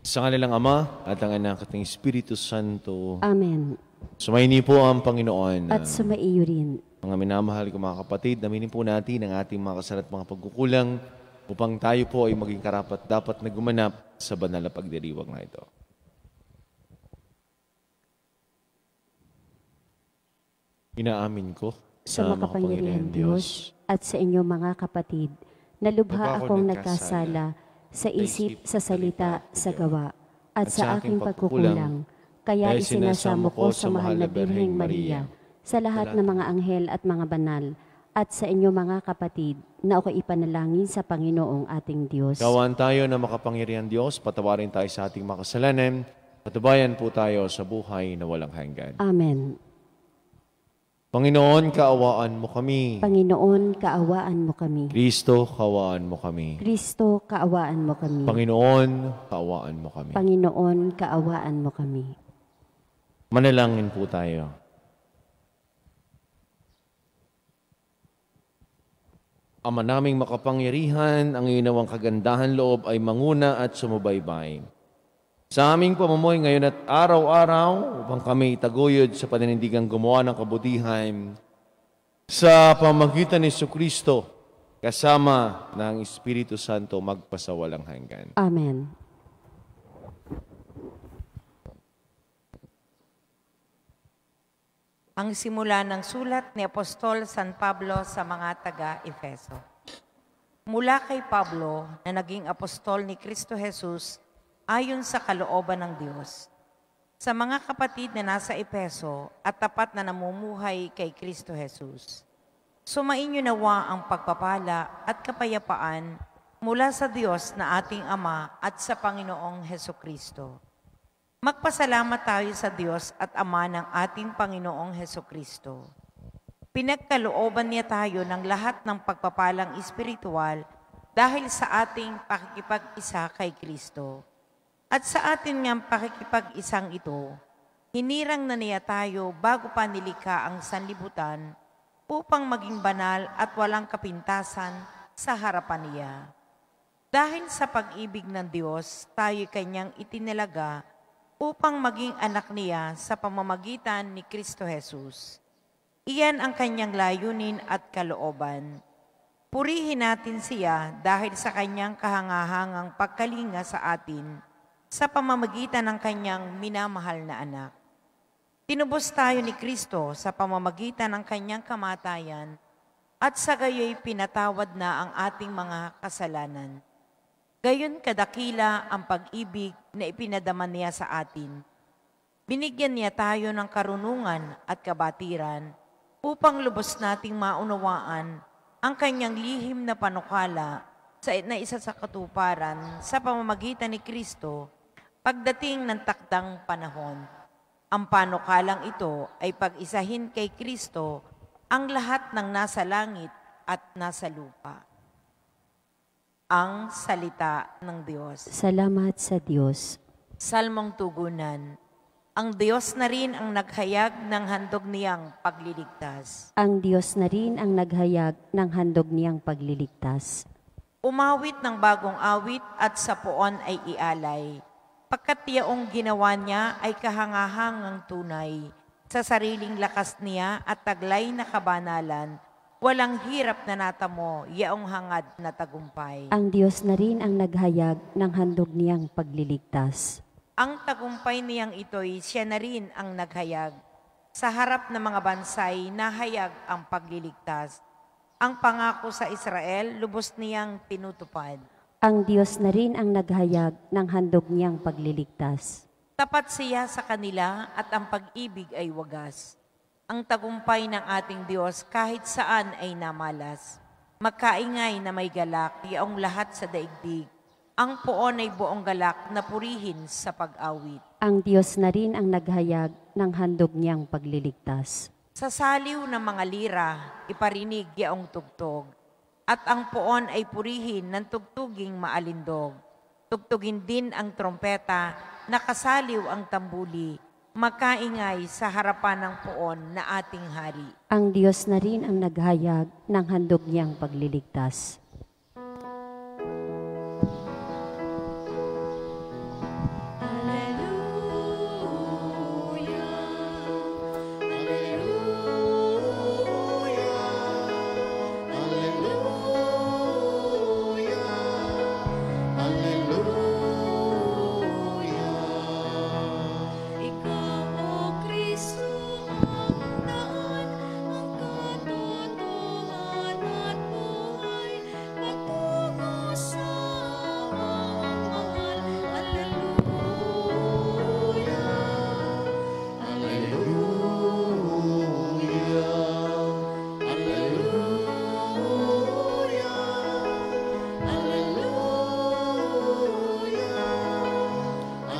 Sa ngala ng Ama at ang Anak at ng Espiritu Santo. Amen. Sumaini po ang Panginoon. At sumaiyo rin. Mga minamahal ko mga kapatid, aminin po natin ang ating mga kasalanan at mga pagkukulang upang tayo po ay maging karapat-dapat na gumanap sa banal na pagdiriwang na ito. Inaamin ko Sa makapangyarihang Diyos at sa inyong mga kapatid, na lubha akong nagkasala sa isip, sa salita, sa gawa, at sa aking pagkukulang. Kaya isinasamo ko sa mahal na Birheng Maria, sa lahat ng mga anghel at mga banal, at sa inyong mga kapatid, na ako ipanalangin sa Panginoong ating Diyos. Gawaan tayo na makapangyarihang Diyos, patawarin tayo sa ating makasalanan, patubayan po tayo sa buhay na walang hanggan. Amen. Panginoon, kaawaan mo kami. Panginoon, kaawaan mo kami. Kristo, kaawaan mo kami. Kristo, kaawaan mo kami. Panginoon, kaawaan mo kami. Panginoon, kaawaan mo kami. Manalangin po tayo. Ama naming makapangyarihan, ang inawang kagandahan loob ay manguna at sumubaybay sa aming pamumuhay ngayon at araw-araw upang kami itaguyod sa paninindigang gumawa ng kabutihan sa pamamagitan ni Jesucristo kasama ng Espiritu Santo magpasawalang hanggan. Amen. Ang simula ng sulat ni Apostol San Pablo sa mga taga-Efeso. Mula kay Pablo na naging apostol ni Kristo Jesus ayon sa kalooban ng Diyos, sa mga kapatid na nasa Efeso at tapat na namumuhay kay Kristo Jesus. Sumainyo nawa ang pagpapala at kapayapaan mula sa Diyos na ating Ama at sa Panginoong Hesukristo. Magpasalamat tayo sa Diyos at Ama ng ating Panginoong Hesukristo. Pinagkalooban niya tayo ng lahat ng pagpapalang espiritual dahil sa ating pakikipag-isa kay Kristo. At sa atin niyang pakikipag-isang ito, hinirang na niya tayo bago pa nilikha ang sanlibutan upang maging banal at walang kapintasan sa harapan niya. Dahil sa pag-ibig ng Diyos, tayo kanyang itinalaga upang maging anak niya sa pamamagitan ni Kristo Jesus. Iyan ang kanyang layunin at kalooban. Purihin natin siya dahil sa kanyang kahangahangang pagkalinga sa atin sa pamamagitan ng kanyang minamahal na anak. Tinubos tayo ni Kristo sa pamamagitan ng kanyang kamatayan at sa gayoy pinatawad na ang ating mga kasalanan. Gayon kadakila ang pag-ibig na ipinadama niya sa atin. Binigyan niya tayo ng karunungan at kabatiran upang lubos nating maunawaan ang kanyang lihim na panukala na isa sa katuparan sa pamamagitan ni Kristo pagdating ng takdang panahon. Ang panukalang ito ay pag-isahin kay Kristo ang lahat ng nasa langit at nasa lupa. Ang salita ng Diyos. Salamat sa Diyos. Salmong tugunan. Ang Diyos na rin ang naghayag ng handog niyang pagliligtas. Ang Diyos na rin ang naghayag ng handog niyang pagliligtas. Umawit ng bagong awit at sa poon ay ialay. Pagkat yaong ginawa niya ay kahangahangang tunay. Sa sariling lakas niya at taglay na kabanalan, walang hirap na natamo, yaong hangad na tagumpay. Ang Diyos na rin ang naghayag ng handog niyang pagliligtas. Ang tagumpay niyang ito'y siya na rin ang naghayag. Sa harap ng mga bansay, nahayag ang pagliligtas. Ang pangako sa Israel, lubos niyang tinutupad. Ang Diyos na rin ang naghayag ng handog niyang pagliligtas. Tapat siya sa kanila at ang pag-ibig ay wagas. Ang tagumpay ng ating Diyos kahit saan ay namalas. Magkaingay na may galak, yaong lahat sa daigdig. Ang poon ay buong galak na purihin sa pag-awit. Ang Diyos na rin ang naghayag ng handog niyang pagliligtas. Sa saliw ng mga lira, iparinig yaong tugtog. At ang poon ay purihin ng tugtuging maalindog. Tugtugin din ang trompeta, nakasaliw ang tambuli, magkaingay sa harapan ng poon na ating hari. Ang Diyos na rin ang naghayag ng handog niyang pagliligtas.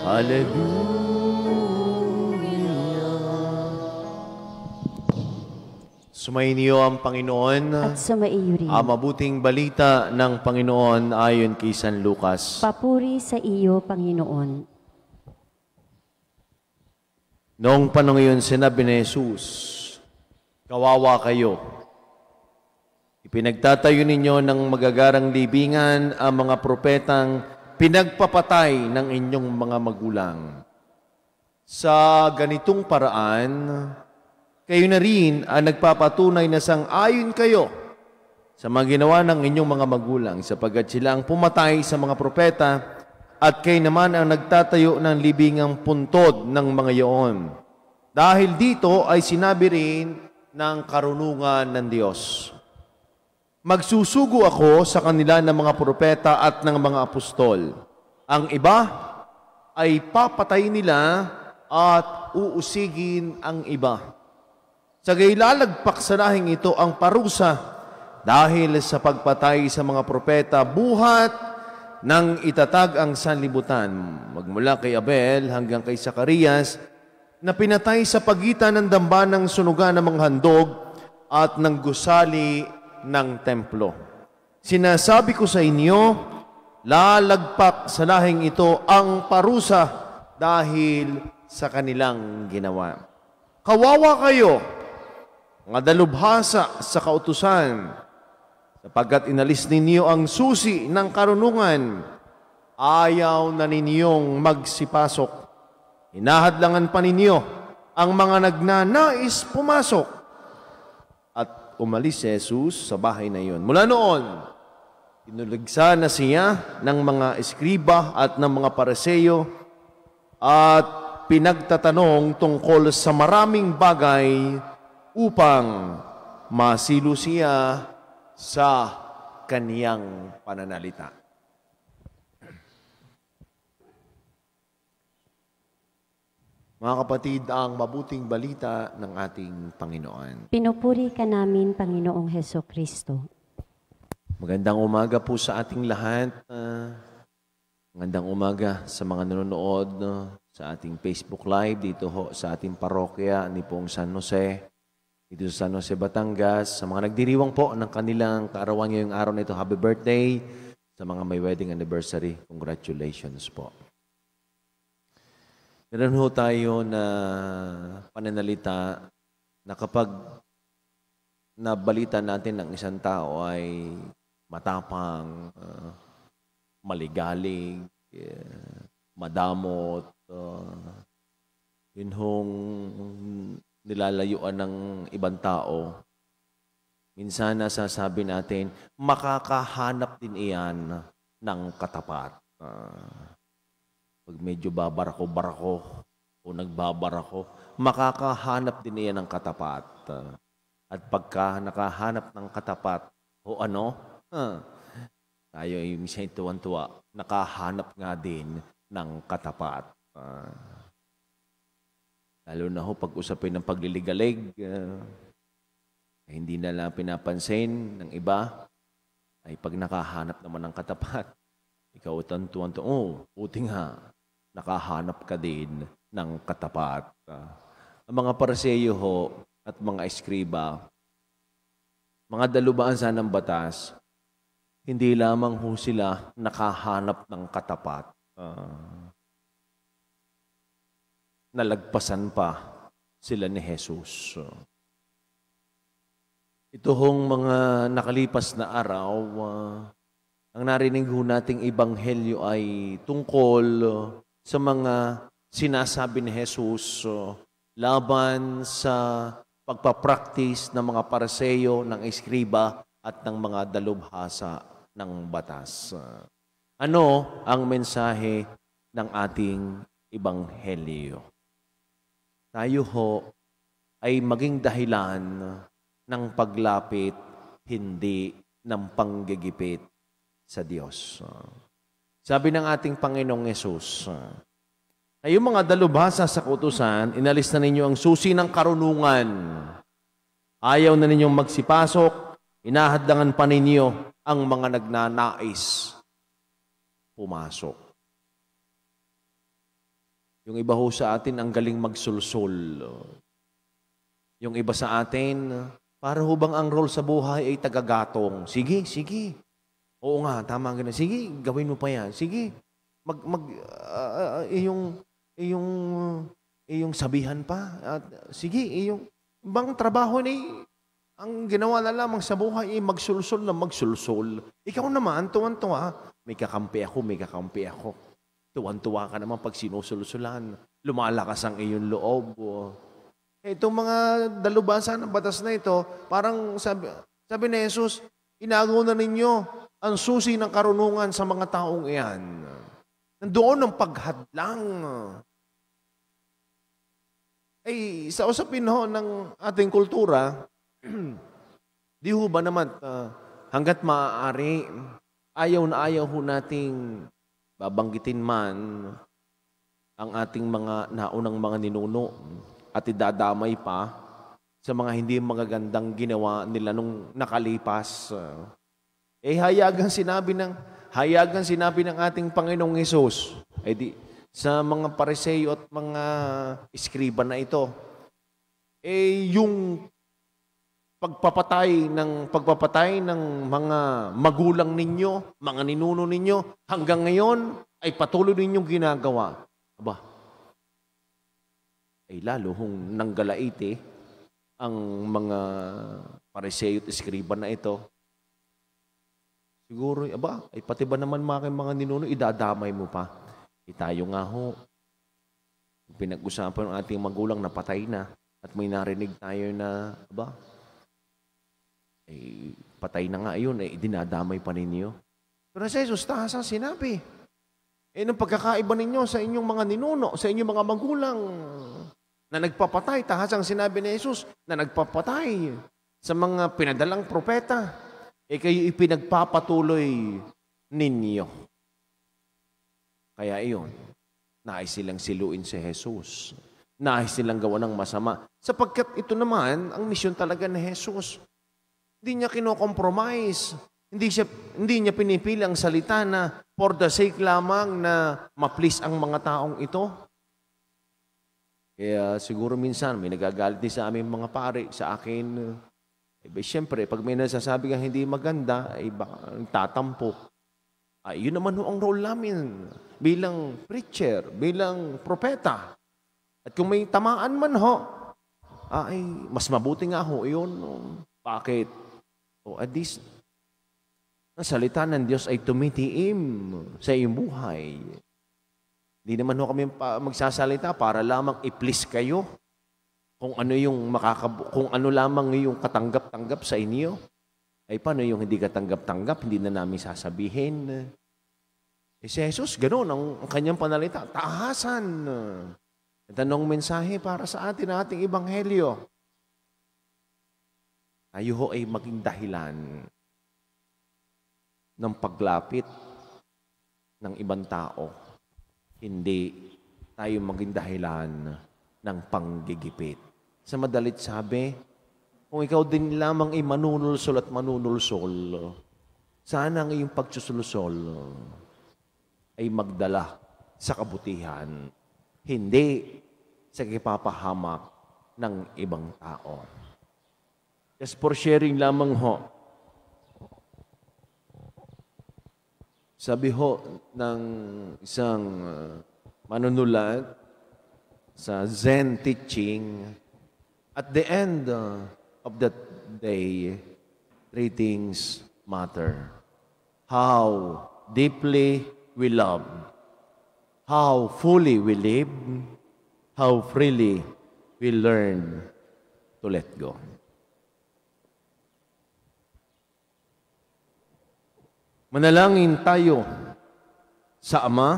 Hallelujah. Sumainyo ang Panginoon. At sumaiyo rin. Ang mabuting balita ng Panginoon ayon kay San Lucas. Papuri sa iyo, Panginoon. Noong panahon iyon, sinabi ni Jesus, kawawa kayo. Ipinagtatayo ninyo ng magagarang libingan ang mga propetang pinagpapatay ng inyong mga magulang. Sa ganitong paraan, kayo na rin ang nagpapatunay na sang-ayon kayo sa mga ginawa ng inyong mga magulang sapagkat sila ang pumatay sa mga propeta at kayo naman ang nagtatayo ng libingang puntod ng mga iyon. Dahil dito ay sinabi rin ng karunungan ng Diyos. Magsusugo ako sa kanila ng mga propeta at ng mga apostol. Ang iba ay papatay nila at uusigin ang iba. Sagay lalagpak sa lahing ito ang parusa dahil sa pagpatay sa mga propeta buhat nang itatag ang sanlibutan, magmula kay Abel hanggang kay Zacarias, na pinatay sa pagitan ng dambanang sunugan ng mga handog at ng gusali ng templo. Sinasabi ko sa inyo, lalagpak sa lahing ito ang parusa dahil sa kanilang ginawa. Kawawa kayo, mga dalubhasa sa kautusan, sapagkat inalis ninyo ang susi ng karunungan, ayaw na ninyong magsipasok. Hinahadlangan pa ninyo ang mga nagnanais pumasok. At umalis si Jesus sa bahay na iyon. Mula noon, inuligsa na siya ng mga eskriba at ng mga Pariseo at pinagtatanong tungkol sa maraming bagay upang masilo siya sa kaniyang pananalita. Mga kapatid, ang mabuting balita ng ating Panginoon. Pinupuri ka namin, Panginoong Heso Kristo. Magandang umaga po sa ating lahat. Magandang umaga sa mga nanonood sa ating Facebook Live dito ho sa ating parokya ni Pong San Jose. Dito sa San Jose, Batangas, sa mga nagdiriwang po ng kanilang kaarawan ngayong araw na ito, happy birthday. Sa mga may wedding anniversary, congratulations po. Meron ho tayo na pananalita na kapag nabalita natin ng isang tao ay matapang, maligalig, madamot, yun hong nilalayuan ng ibang tao, minsan nasasabi natin, makakahanap din iyan ng katapat. Pag medyo babarako-barako o nagbabarako, makakahanap din iyan ng katapat. At pagka nakahanap ng katapat, o ano, tayo ay minsan tuwan-tuwa, nakahanap nga din ng katapat. Lalo na ho pag-usapin ng pagliligalig, hindi na lang pinapansin ng iba, ay pag nakahanap naman ng katapat, ikaw tuwan-tuwa, puti nga, nakahanap ka din ng katapat. Ang mga Pariseo ho at mga eskriba, mga dalubaan sa ng batas, hindi lamang ho sila nakahanap ng katapat. Nalagpasan pa sila ni Jesus. Ito hong mga nakalipas na araw, ang narinig ho nating ebanghelyo ay tungkol sa mga sinasabi ni Jesus laban sa pagpapractice ng mga Pariseo, ng eskriba at ng mga dalubhasa ng batas. Ano ang mensahe ng ating ebanghelyo? Tayo ho ay maging dahilan ng paglapit, hindi ng panggigipit sa Diyos. Sabi ng ating Panginoong Yesus, kayong mga dalubhasa sa kautusan, inalis na ninyo ang susi ng karunungan. Ayaw na ninyong magsipasok, inahadlangan pa ninyo ang mga nagnanais pumasok. Yung iba ho sa atin, ang galing magsulsul. Yung iba sa atin, para ho bang ang role sa buhay ay tagagatong. Sige, sige. Oo nga, tama nga. Sige, gawin mo pa yan. Sige. Iyong sabihan pa. At sige, iyong bang trabaho ni ang ginawa na lamang sa buhay ay magsulsul na magsulsul. Ikaw naman, tuwan-tuwa. May kakampi ako. Tuwan-tuwa ka naman pag sinusulsulan. Lumalakas ang iyong loob. Itong mga dalubasan ng batas na ito, parang sabi ni Jesus, inago na ninyo ang susi ng karunungan sa mga taong iyan. Nandoon ang paghadlang. Ay, sa usapin ho ng ating kultura, di ho ba naman hanggat maaari, ayaw na ayaw ho nating babanggitin man ang ating mga naunang mga ninuno at idadamay pa sa mga hindi magagandang ginawa nila nung nakalipas. Hayagang sinabi ng ating Panginoong Hesus, sa mga Pariseo at mga iskriba na ito, yung pagpapatay ng mga magulang ninyo, mga ninuno ninyo, hanggang ngayon ay patuloy ninyong ginagawa. Aba, ay lalo hong nanggalaiti ang mga Pariseo at iskriba na ito. Siguro, ay pati ba naman mga ninuno, idadamay mo pa. Tayo nga ho, pinag-usapan ng ating magulang na patay na at may narinig tayo na, patay na nga yun, dinadamay pa ninyo. Pero sa Jesus, tahasang sinabi, nung pagkakaiba ninyo sa inyong mga ninuno, sa inyong mga magulang na nagpapatay, tahasang sinabi ni Jesus na nagpapatay sa mga pinadalang propeta, kayo ipinagpapatuloy ninyo. Kaya iyon, nais silang siluin si Jesus. Nais silang gawa ng masama. Sapagkat ito naman, ang misyon talaga ni Jesus. Hindi niya kino-compromise. Hindi niya pinipili ang salita na for the sake lamang na ma-please ang mga taong ito. Kaya siguro minsan may nagagalit din sa aming mga pare, sa akin. Siyempre, pag may nasasabi kang hindi maganda, baka tatampo. Yun naman ang role namin bilang preacher, bilang propeta. At kung may tamaan man mas mabuti nga yun. Bakit? At least, ang salita ng Diyos ay tumitiim sa iyong buhay. Hindi naman kami magsasalita para lamang i-please kayo. Kung ano lamang yung katanggap-tanggap sa inyo. Paano yung hindi katanggap-tanggap, hindi na namin sasabihin. Si Jesus, ganoon ang kanyang panalita. Tahasan. Ito nung mensahe para sa ating ebanghelyo. Tayo ay maging dahilan ng paglapit ng ibang tao. Hindi tayo maging dahilan ng panggigipit. Sa madalit sabi, kung ikaw din lamang ay manunulsol at manunulsol, sana ang iyong pagsusulsol ay magdala sa kabutihan, hindi sa kipapahamak ng ibang tao. Just for sharing lamang sabi ng isang manunulat sa Zen teaching, at the end of that day, three things matter. How deeply we love, how fully we live, how freely we learn to let go. Manalangin tayo sa Ama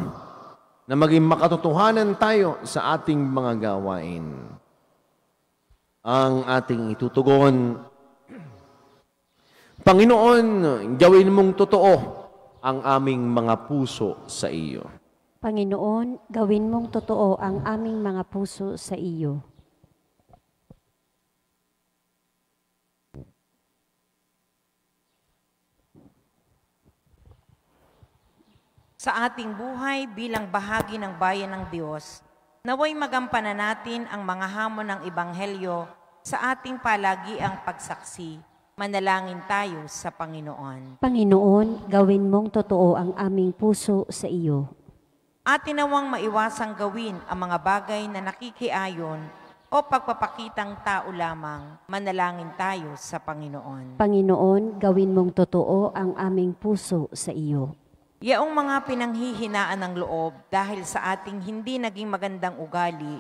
na maging makatotohanan tayo sa ating mga gawain. Ang ating itutugon, Panginoon, gawin mong totoo ang aming mga puso sa iyo. Panginoon, gawin mong totoo ang aming mga puso sa iyo. Sa ating buhay bilang bahagi ng bayan ng Diyos, Naway magampanan natin ang mga hamon ng Ebanghelyo sa ating palagiang pagsaksi. Manalangin tayo sa Panginoon. Panginoon, gawin mong totoo ang aming puso sa iyo. Atin nawang maiwasang gawin ang mga bagay na nakikiayon o pagpapakitang tao lamang. Manalangin tayo sa Panginoon. Panginoon, gawin mong totoo ang aming puso sa iyo. Yaong mga pinanghihinaan ng loob dahil sa ating hindi naging magandang ugali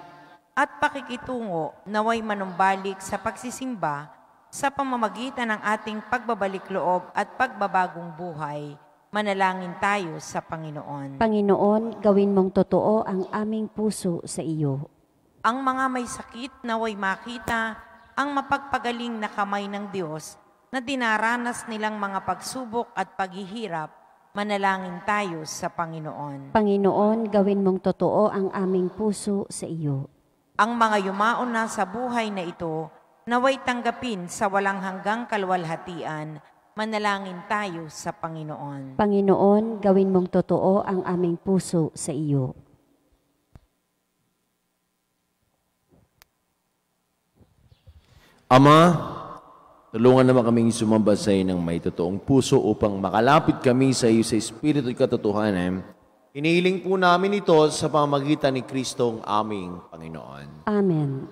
at pakikitungo naway manumbalik sa pagsisimba sa pamamagitan ng ating pagbabalik loob at pagbabagong buhay. Manalangin tayo sa Panginoon. Panginoon, gawin mong totoo ang aming puso sa iyo. Ang mga may sakit naway makita ang mapagpagaling na kamay ng Diyos na dinaranas nilang mga pagsubok at paghihirap. Manalangin tayo sa Panginoon. Panginoon, gawin mong totoo ang aming puso sa iyo. Ang mga yumaon na sa buhay na ito, naway tanggapin sa walang hanggang kalwalhatian. Manalangin tayo sa Panginoon. Panginoon, gawin mong totoo ang aming puso sa iyo. Ama, tulungan naman kaming sumamba sa iyo ng may totoong puso upang makalapit kami sa iyo sa Espiritu at katotohanan. Hinihiling po namin ito sa pamamagitan ni Kristong aming Panginoon. Amen.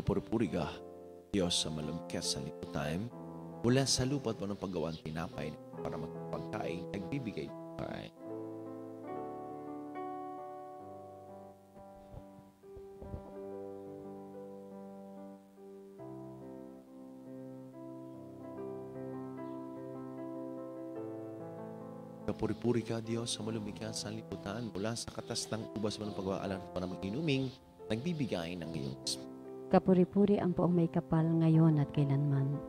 Kapuri-puri ka, Diyos sa malumkas sa liputan, mula sa lupa't mo ng paggawang tinapay para magpagkain, nagbibigay tayo. Kapuri-puri ka, Diyos sa malumkas sa liputan, mula sa katas ng ubas mo ng pagwaalan para mag-inuming, nagbibigay ng iyong Espiritu. Kapuri-puri ang poong may kapal ngayon at kailanman.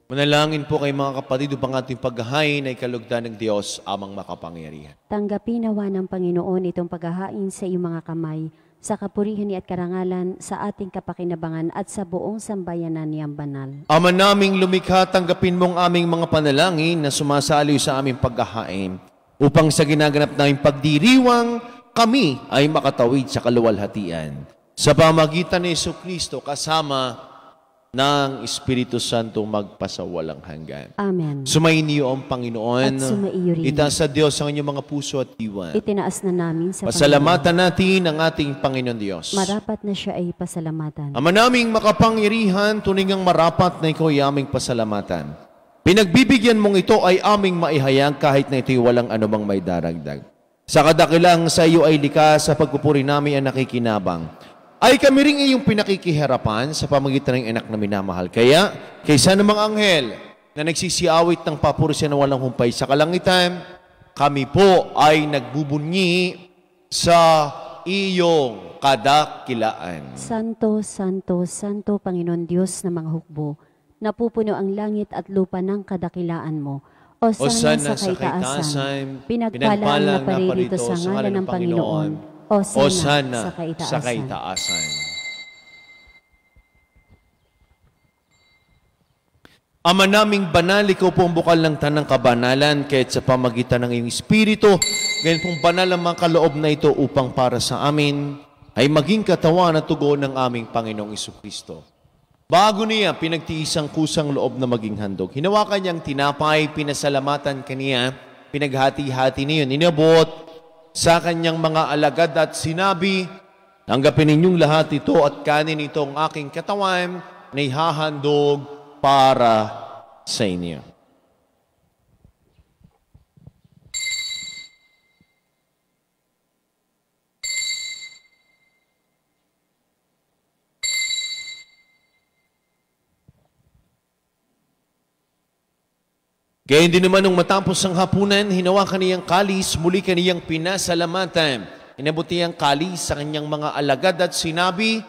Manalangin po kay mga kapatid upang ating paghahain ay kalugdan ng Diyos amang makapangyarihan. Tanggapin nawa ng Panginoon itong paghahain sa iyong mga kamay, sa kapurihan at karangalan, sa ating kapakinabangan at sa buong sambayanan niyang banal. Ama naming lumikha, tanggapin mong aming mga panalangin na sumasaliw sa aming paghahain, upang sa ginaganap naming pagdiriwang, kami ay makatawid sa kaluwalhatian. Sa pamagitan ni Jesucristo kasama ng Espiritu Santo magpasawalang hanggan. Amen. Sumainiyo ang Panginoon. At sumaiyo rin. Itaas sa Diyos ang inyong mga puso at diwa. Itinaas na namin sa Pasalamatan natin ang ating Panginoon Diyos. Marapat na siya ay pasalamatan. Ama naming makapangyarihan, tuningang marapat na ikaw ay aming pasalamatan. Pinagbibigyan mong ito ay aming maihayag kahit na ito'y walang anumang may daragdag. Sa kadakilang sa iyo ay likas sa pagpupuri namin ang nakikinabang. Ay kami rin iyong pinakikiharapan sa pamagitan ng anak na minamahal. Kaya, kaysa namang anghel na nagsisiawit ng papuri na walang humpay sa kalangitan, kami po ay nagbubunyi sa iyong kadakilaan. Santo, Santo, Santo, Panginoon Diyos ng mga hukbo, napupuno ang langit at lupa ng kadakilaan mo. Osana sa kaitaasan, pinagpalang na paririto sa ngalan ng Panginoon. Osana sa sa kaitaasan. Ama naming banal, ikaw po ang bukal ng tanang kabanalan, kahit sa pamagitan ng iyong Espiritu, ganyan pong banal ang mga kaloob na ito upang para sa amin ay maging katawan at tugon ng aming Panginoong Jesucristo. Bago niya pinagtiisang kusang loob na maging handog, hinawakan niyang tinapay, pinasalamatan kaniya, pinaghati-hati niyon, inabot sa kanyang mga alagad at sinabi, tanggapin ninyong lahat ito at kanin itong aking katawan na ihahandog para sa inyo. Kaya hindi naman nung matapos ang hapunan, hinawakan niyang kalis, muli kaniyang pinasalamatan. Inabuti ang kalis sa kanyang mga alagad at sinabi,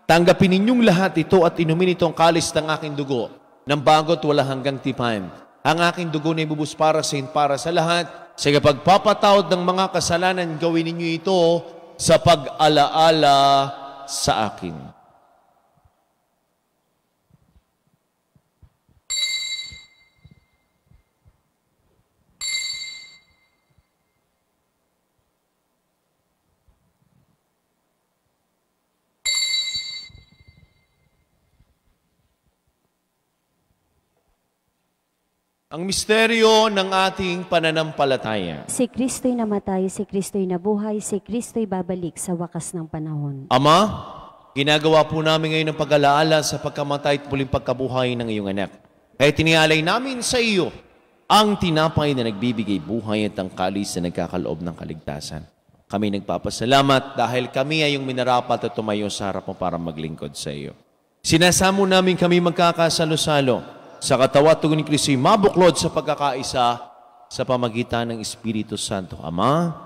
tanggapin ninyong lahat ito at inumin itong kalis ng aking dugo, ng bago't wala hanggang tipan. Ang aking dugo na ibubus para sa lahat. Sa pagpapatawad ng mga kasalanan, gawin ninyo ito sa pag-alaala sa akin. Ang misteryo ng ating pananampalataya. Si Kristo'y namatay, si Kristo'y nabuhay, si Kristo'y babalik sa wakas ng panahon. Ama, ginagawa po namin ngayon ang pag-alaala sa pagkamatay at muling pagkabuhay ng iyong anak. Kaya tinialay namin sa iyo ang tinapay na nagbibigay buhay at ang kalis na nagkakaloob ng kaligtasan. Kami nagpapasalamat dahil kami ay yung minarapat at tumayo sa harap mo para maglingkod sa iyo. Sinasamo namin kami magkakasalo-salo sa katawan at tugon ni Kristo, mabuklod sa pagkakaisa sa pamagitan ng Espiritu Santo. Ama,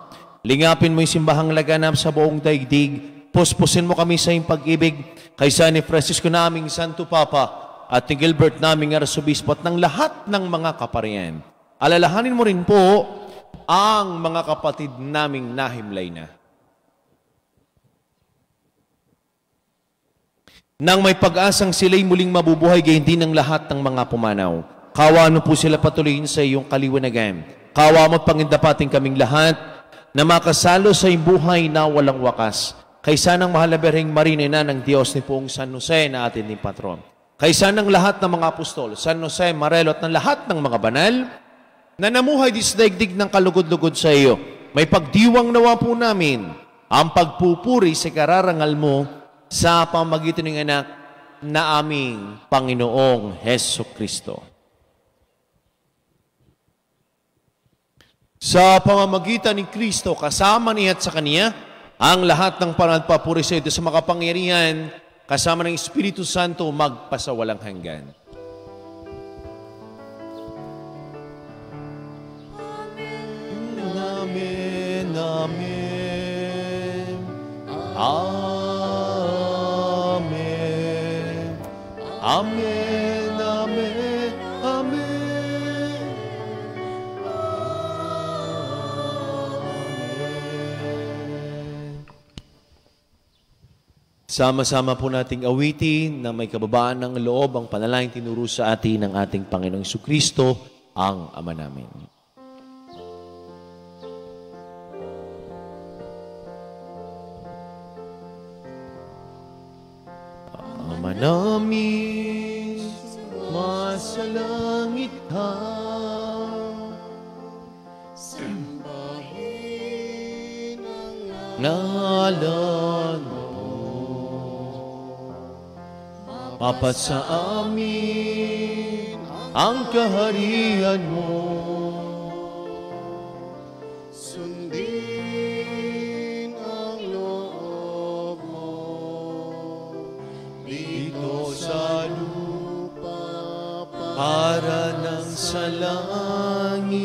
lingapin mo yung simbahang laganap sa buong daigdig. Puspusin mo kami sa iyong pag-ibig. Kaysa ni Francisco naming Santo Papa at ni Gilbert naming Arsobispo at ng lahat ng mga kaparian. Alalahanin mo rin po ang mga kapatid naming nahimlay na. Nang may pag-asang sila'y muling mabubuhay, gayon din ang lahat ng mga pumanaw. Kawa mo po sila patuloyin sa iyong kaliwanagan. Kawa mo at pangindapating kaming lahat na makasalo sa iyong buhay na walang wakas. Kaysa ng mahal na Birheng Maria na ng Diyos ni Poong San Jose na atin din patron. Kaysa ng lahat ng mga apostol, San Jose, Marelo at ng lahat ng mga banal na namuhay dis daigdig ng kalugod-lugod sa iyo. May pagdiwang nawa po namin ang pagpupuri sa kararangal mo sa pamagitan ng anak na aming Panginoong Heso Kristo. Sa pamamagitan ni Kristo, kasama niya at sa Kanya, ang lahat ng panagpapuri sa ito sa makapangyarihan, kasama ng Espiritu Santo, magpasawalang hanggan. Amen. Amen. Amen. Amen, amen, amen. Sama-sama po nating awitin na may kababaan ng loob ang panalangin tinuro sa atin ng ating Panginoong Jesucristo, ang Ama namin. Ama namin, masalangit ka. Sambahin ang ngalan mo. Mapat sa amin ang kaharian mo. Sundin ang loob mo dito sa lupa para nang sa langit.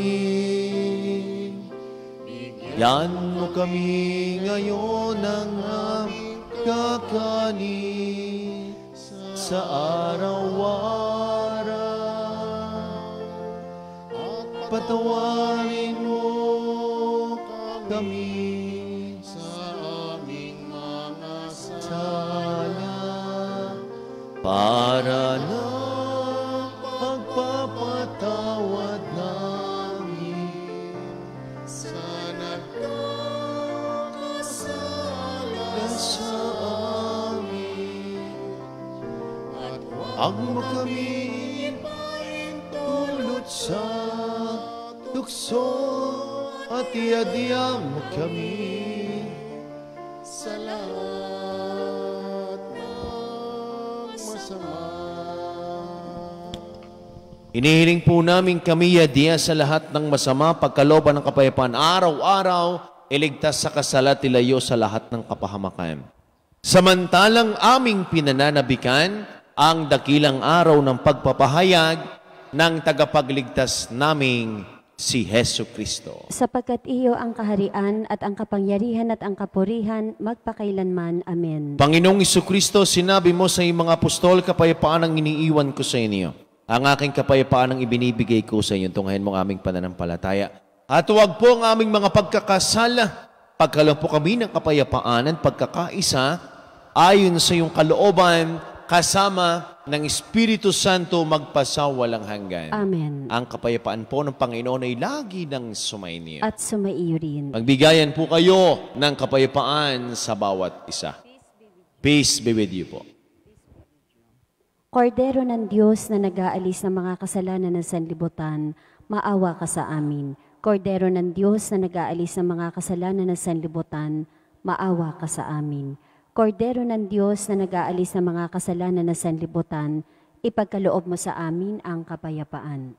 Bigyan mo kami ngayon ng aming kakanin sa araw-araw. At patawarin mo kami sa aming mga sala para na pagpapatawad namin sa nagkakasala sa amin. At huwag mo kami ipaintulot sa tukso at iadya mo kami sa lahat ng masama. Inihiling po namin kami iadya sa lahat ng masama, pagkalooban ng kapayapaan araw-araw, iligtas sa kasalat, ilayo sa lahat ng kapahamakan. Samantalang aming pinananabikan ang dakilang araw ng pagpapahayag ng tagapagligtas naming si Hesu Kristo. Sapagkat iyo ang kaharian at ang kapangyarihan at ang kapurihan magpakailanman. Amen. Panginoong Kristo, sinabi mo sa iyong mga apostol, kapayapaan ang iniiwan ko sa inyo. Ang aking kapayapaan ang ibinibigay ko sa inyo. Tunghayan mo ang aming pananampalataya. At huwag po ang aming mga pagkakasala. Pagkalang po kami ng kapayapaan at pagkakaisa, ayon sa iyong kalooban, kasama ng Espiritu Santo magpasawalang hanggan. Amen. Ang kapayapaan po ng Panginoon ay lagi ng sumainyo. At sumaiyo rin. Magbigayan po kayo ng kapayapaan sa bawat isa. Peace be with you po. Kordero ng Diyos na nag-aalis ng mga kasalanan ng sanlibutan, maawa ka sa amin. Kordero ng Diyos na nag-aalis ng mga kasalanan ng sanlibutan, maawa ka sa amin. Kordero ng Diyos na nag-aalis ng mga kasalanan ng sanlibutan, ipagkaloob mo sa amin ang kapayapaan.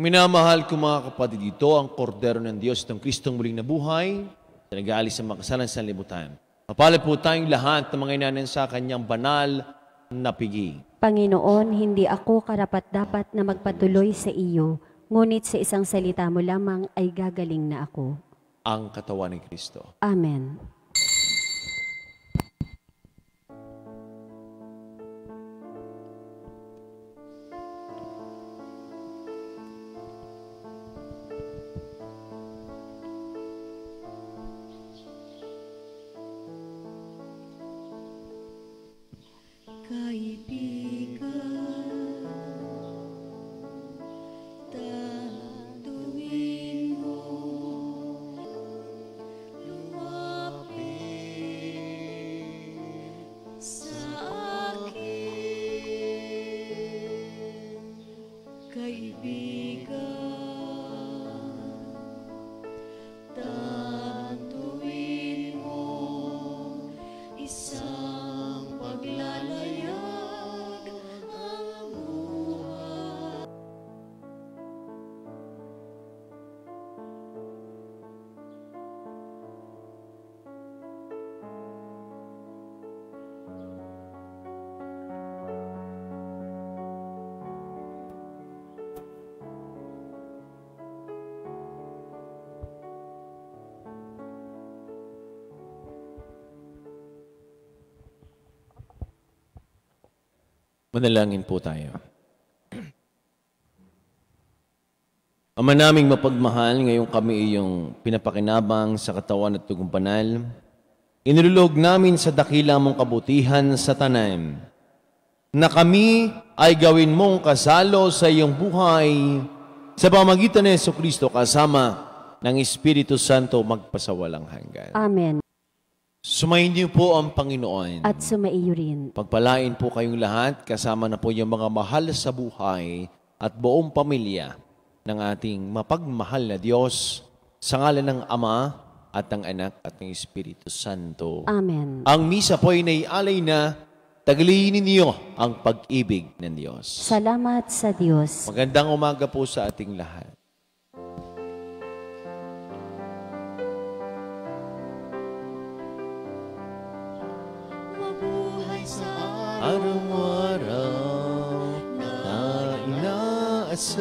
Minamahal ko mga kapatid, ito ang kordero ng Diyos, itong Kristong muling nabuhay, na nag-aalis sa mga kasalanan sa libutan. Mapalad po tayong lahat ng mga inanan sa kanyang banal na pigi. Panginoon, hindi ako karapat-dapat na magpatuloy sa iyo, ngunit sa isang salita mo lamang ay gagaling na ako. Ang katawan ni Kristo. Amen. Manalangin po tayo. Ama naming mapagmahal, ngayon kami iyong pinapakinabang sa katawan at tugong banal. Inilulog namin sa dakila mong kabutihan sa tanan, na kami ay gawin mong kasalo sa iyong buhay sa pamagitan ni Jesucristo kasama ng Espiritu Santo magpasawalang hanggan. Amen. Sumayin niyo po ang Panginoon. At sumaiyo rin. Pagpalain po kayong lahat, kasama na po yung mga mahal sa buhay at buong pamilya ng ating mapagmahal na Diyos sa ngalan ng Ama at ng Anak at ng Espiritu Santo. Amen. Ang misa po ay naialay na, taglinin niyo ang pag-ibig ng Diyos. Salamat sa Diyos. Magandang umaga po sa ating lahat. Araw-araw na inaasal.